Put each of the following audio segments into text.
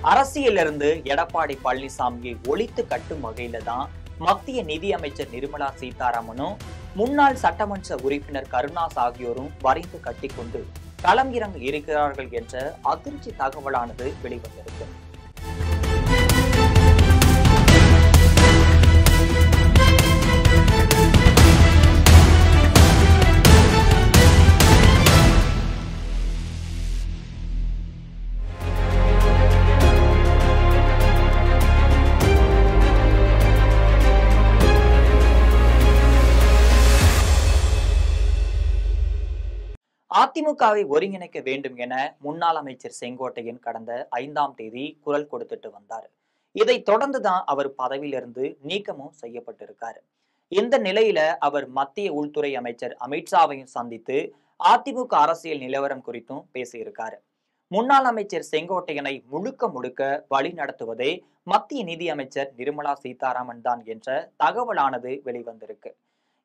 அரசியலிருந்து எடப்பாடி பழனிசாமியை ஒழித்து கட்டும் வகையில தான் மத்திய நிதி அமைச்சர் நிர்மலா சீதாராமனும் முன்னாள் சட்டமன்ற உறுப்பினர் கருணாஸ் ஆகியோரும் வரைந்து கட்டிக்கொண்டு களம் இறங்க இருக்கிறார்கள் என்ற அதிர்ச்சி தகவலானது வெளிவந்திருக்கு. அதிமுகவை ஒருங்கிணைக்க வேண்டும் என முன்னாள் அமைச்சர் செங்கோட்டையன் கடந்த 5ஆம் தேதி குரல் கொடுத்துட்டு வந்தார். இதை தொடர்ந்துதான் அவர் பதவியிலிருந்து நீக்கமும் செய்யப்பட்டிருக்காரு. இந்த நிலையில அவர் மத்திய உள்துறை அமைச்சர் அமித்ஷாவையும் சந்தித்து அதிமுக அரசியல் நிலவரம் குறித்தும் பேசியிருக்காரு. முன்னாள் அமைச்சர் செங்கோட்டையனை முழுக்க முழுக்க வழி நடத்துவதே மத்திய நிதி அமைச்சர் நிர்மலா சீதாராமன் தான் என்ற தகவலானது வெளிவந்திருக்கு.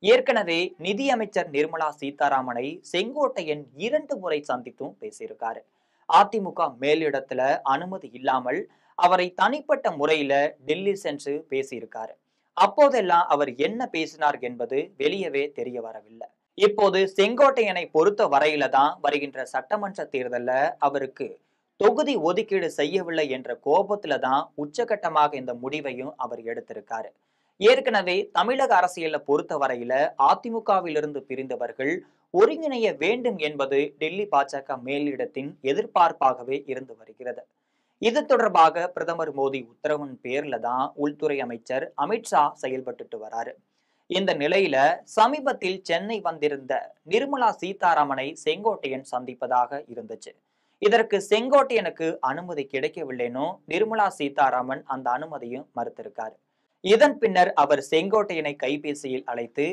ஏற்கனவே நிதி அமைச்சர் நிர்மலா சீதாராமனை செங்கோட்டையன் 2 முறை சந்தித்தும் பேசியிருக்காரு. அதிமுக மேலிடத்துல அனுமதி இல்லாமல் அவரை தனிப்பட்ட முறையில டெல்லி சென்று பேசியிருக்காரு. அப்போதெல்லாம் அவர் என்ன பேசினார் என்பது வெளியவே தெரிய வரவில்லை. இப்போது செங்கோட்டையனை பொறுத்த வரையில தான் வருகின்ற சட்டமன்ற தேர்தல்ல அவருக்கு தொகுதி ஒதுக்கீடு செய்யவில்லை என்ற கோபத்துல தான் உச்சகட்டமாக இந்த முடிவையும் அவர் எடுத்திருக்காரு. ஏற்கனவே தமிழக அரசியலை பொறுத்த வரையில அதிமுகவிலிருந்து பிரிந்தவர்கள் ஒருங்கிணைய வேண்டும் என்பது டெல்லி பாஜக மேலிடத்தின் எதிர்பார்ப்பாகவே இருந்து வருகிறது. இது தொடர்பாக பிரதமர் மோடி உத்தரவின் பேர்ல தான் உள்துறை அமைச்சர் அமித்ஷா செயல்பட்டு வராரு. இந்த நிலையில சமீபத்தில் சென்னை வந்திருந்த நிர்மலா சீதாராமனை செங்கோட்டையன் சந்திப்பதாக இருந்துச்சு. இதற்கு செங்கோட்டையனுக்கு அனுமதி கிடைக்கவில்லைன்னு நிர்மலா சீதாராமன் அந்த அனுமதியும் மறுத்திருக்காரு. இதன் பின்னர் அவர் செங்கோட்டையனை கைபேசியில் அழைத்து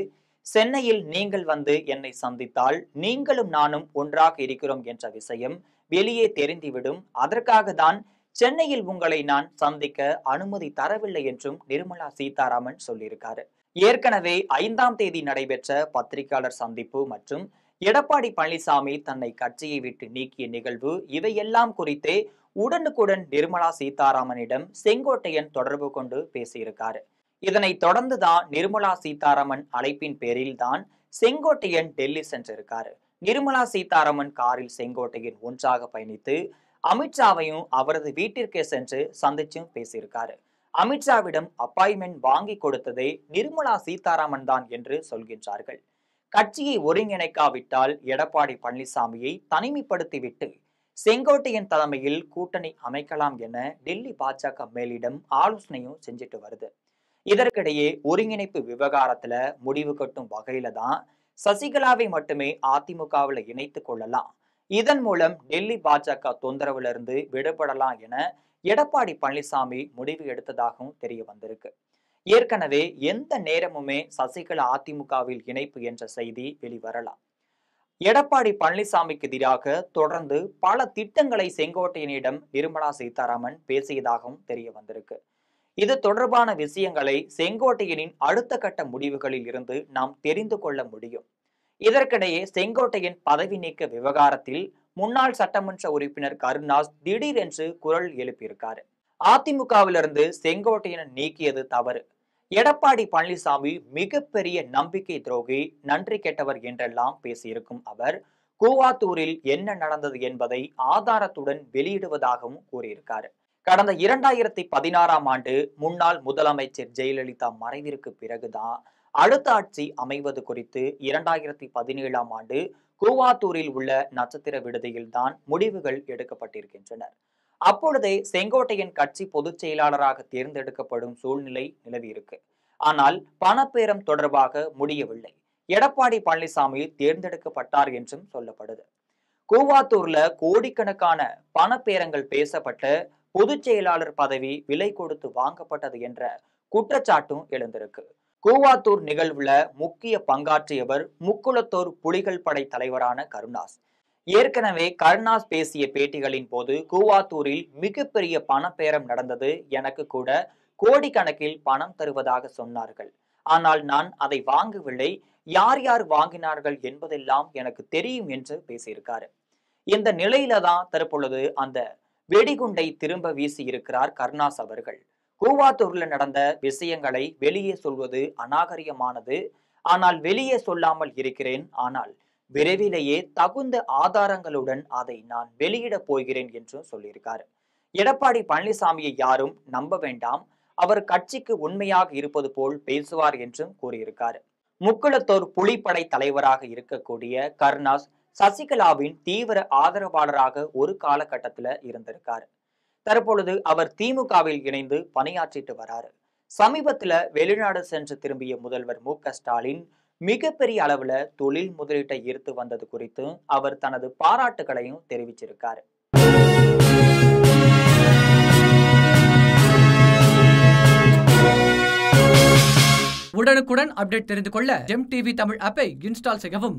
சென்னையில் நீங்கள் வந்து என்னை சந்தித்தால் நீங்களும் நானும் ஒன்றாக இருக்கிறோம் என்ற விஷயம் வெளியே தெரிந்துவிடும், அதற்காக தான் சென்னையில் உங்களை நான் சந்திக்க அனுமதி தரவில்லை என்றும் நிர்மலா சீதாராமன் சொல்லியிருக்காரு. ஏற்கனவே 5ஆம் தேதி நடைபெற்ற பத்திரிகையாளர் சந்திப்பு மற்றும் எடப்பாடி பழனிசாமி தன்னை கட்சியை விட்டு நீக்கிய நிகழ்வு இவையெல்லாம் குறித்தே உடனுக்குடன் நிர்மலா சீதாராமனிடம் செங்கோட்டையன் தொடர்பு கொண்டு பேசியிருக்காரு. இதனை தொடர்ந்துதான் நிர்மலா சீதாராமன் அழைப்பின் பேரில் தான் செங்கோட்டையன் டெல்லி சென்றிருக்காரு. நிர்மலா சீதாராமன் காரில் செங்கோட்டையன் ஒன்றாக பயணித்து அமித்ஷாவையும் அவரது வீட்டிற்கே சென்று சந்திச்சும் பேசியிருக்காரு. அமித்ஷாவிடம் அப்பாயின்மெண்ட் வாங்கி கொடுத்ததே நிர்மலா சீதாராமன் தான் என்று சொல்கின்றார்கள். கட்சியை ஒருங்கிணைக்காவிட்டால் எடப்பாடி பழனிசாமியை தனிமைப்படுத்திவிட்டு செங்கோட்டையன் தலைமையில் கூட்டணி அமைக்கலாம் என டெல்லி பாஜக மேலிடம் ஆலோசனையும் செஞ்சுட்டு வருது. இதற்கிடையே ஒருங்கிணைப்பு விவகாரத்துல முடிவு கட்டும் வகையில தான் சசிகலாவை மட்டுமே அதிமுகவில் இணைத்துக் கொள்ளலாம், இதன் மூலம் டெல்லி பாஜக தொந்தரவுல இருந்து விடுபடலாம் என எடப்பாடி பழனிசாமி முடிவு எடுத்ததாகவும் தெரிய வந்திருக்கு. ஏற்கனவே எந்த நேரமுமே சசிகலா அதிமுகவில் இணைப்பு என்ற செய்தி வெளிவரலாம். எடப்பாடி பழனிசாமிக்கு எதிராக தொடர்ந்து பல திட்டங்களை செங்கோட்டையனிடம் நிர்மலா சீதாராமன் பேசியதாகவும் தெரிய வந்திருக்கு. இது தொடர்பான விஷயங்களை செங்கோட்டையனின் அடுத்த கட்ட முடிவுகளில் இருந்து நாம் தெரிந்து கொள்ள முடியும். இதற்கிடையே செங்கோட்டையன் பதவி நீக்க விவகாரத்தில் முன்னாள் சட்டமன்ற உறுப்பினர் கருணாஸ் திடீரென்று குரல் எழுப்பியிருக்காரு. அதிமுகவிலிருந்து செங்கோட்டையன் நீக்கியது தவறு, எடப்பாடி பழனிசாமி மிகப்பெரிய நம்பிக்கை துரோகி, நன்றி கெட்டவர் என்றெல்லாம் பேசியிருக்கும் அவர் கூவாத்தூரில் என்ன நடந்தது என்பதை ஆதாரத்துடன் வெளியிடுவதாகவும் கூறியிருக்காரு. கடந்த 2016ஆம் ஆண்டு முன்னாள் முதலமைச்சர் ஜெயலலிதா மறைவிற்கு பிறகுதான் அடுத்த ஆட்சி அமைவது குறித்து 2017ஆம் ஆண்டு கூவாத்தூரில் உள்ள நட்சத்திர விடுதியில் தான் முடிவுகள் எடுக்கப்பட்டிருக்கின்றன. அப்பொழுதே செங்கோட்டையன் கட்சி பொதுச் செயலாளராக தேர்ந்தெடுக்கப்படும் சூழ்நிலை நிலவியிருக்கு. ஆனால் பணப்பேரம் தொடர்பாக முடியவில்லை. எடப்பாடி பழனிசாமி தேர்ந்தெடுக்கப்பட்டார் என்றும் சொல்லப்படுது. கூவாத்தூர்ல கோடிக்கணக்கான பணப்பேரங்கள் பேசப்பட்ட பொதுச் செயலாளர் பதவி விலை கொடுத்து வாங்கப்பட்டது என்ற குற்றச்சாட்டும் எழுந்திருக்கு. கூவாத்தூர் நிகழ்வுல முக்கிய பங்காற்றியவர் முக்குளத்தூர் புலிகள் படை தலைவரான கருணாஸ். ஏற்கனவே கருணாஸ் பேசிய பேட்டிகளின் போது கூவாத்தூரில் மிகப்பெரிய பணப்பேரம் நடந்தது, எனக்கு கூட கோடிக்கணக்கில் பணம் தருவதாக சொன்னார்கள், ஆனால் நான் அதை வாங்கவில்லை, யார் யார் வாங்கினார்கள் என்பதெல்லாம் எனக்கு தெரியும் என்று பேசியிருக்காரு. இந்த நிலையில தான் தற்பொழுது அந்த வெடிகுண்டை திரும்ப வீசி இருக்கிறார் கருணாஸ் அவர்கள். கூவாத்தூர்ல நடந்த விஷயங்களை வெளியே சொல்வது அநாகரிகமானது. ஆனால் வெளியே சொல்லாமல் இருக்கிறேன். ஆனால் விரைவிலேயே தகுந்த ஆதாரங்களுடன் அதை நான் வெளியிட போகிறேன் என்று சொல்லியிருக்காரு. எடப்பாடி பழனிசாமியை யாரும் நம்ப வேண்டாம். அவர் கட்சிக்கு உண்மையாக இருப்பது போல் பேசுவார் என்றும் கூறியிருக்காரு. முக்குளத்தோர் புலிப்படை தலைவராக இருக்கக்கூடிய கருணாஸ் சசிகலாவின் தீவிர ஆதரவாளராக ஒரு காலகட்டத்துல இருந்திருக்காரு. தற்பொழுது அவர் திமுகவில் இணைந்து பணியாற்றிட்டு வராரு. சமீபத்துல வெளிநாடு சென்று திரும்பிய முதல்வர் மு.க.ஸ்டாலின் மிகப்பெரிய அளவுல தொழில் முதலீட்டை ஈர்த்து வந்தது குறித்து அவர் தனது பாராட்டுகளையும் தெரிவிச்சிருக்காரு. உடனுக்குடன் அப்டேட் தெரிந்து கொள்ள ஜெம் டிவி தமிழ் ஆப்பை இன்ஸ்டால் செய்யவும்.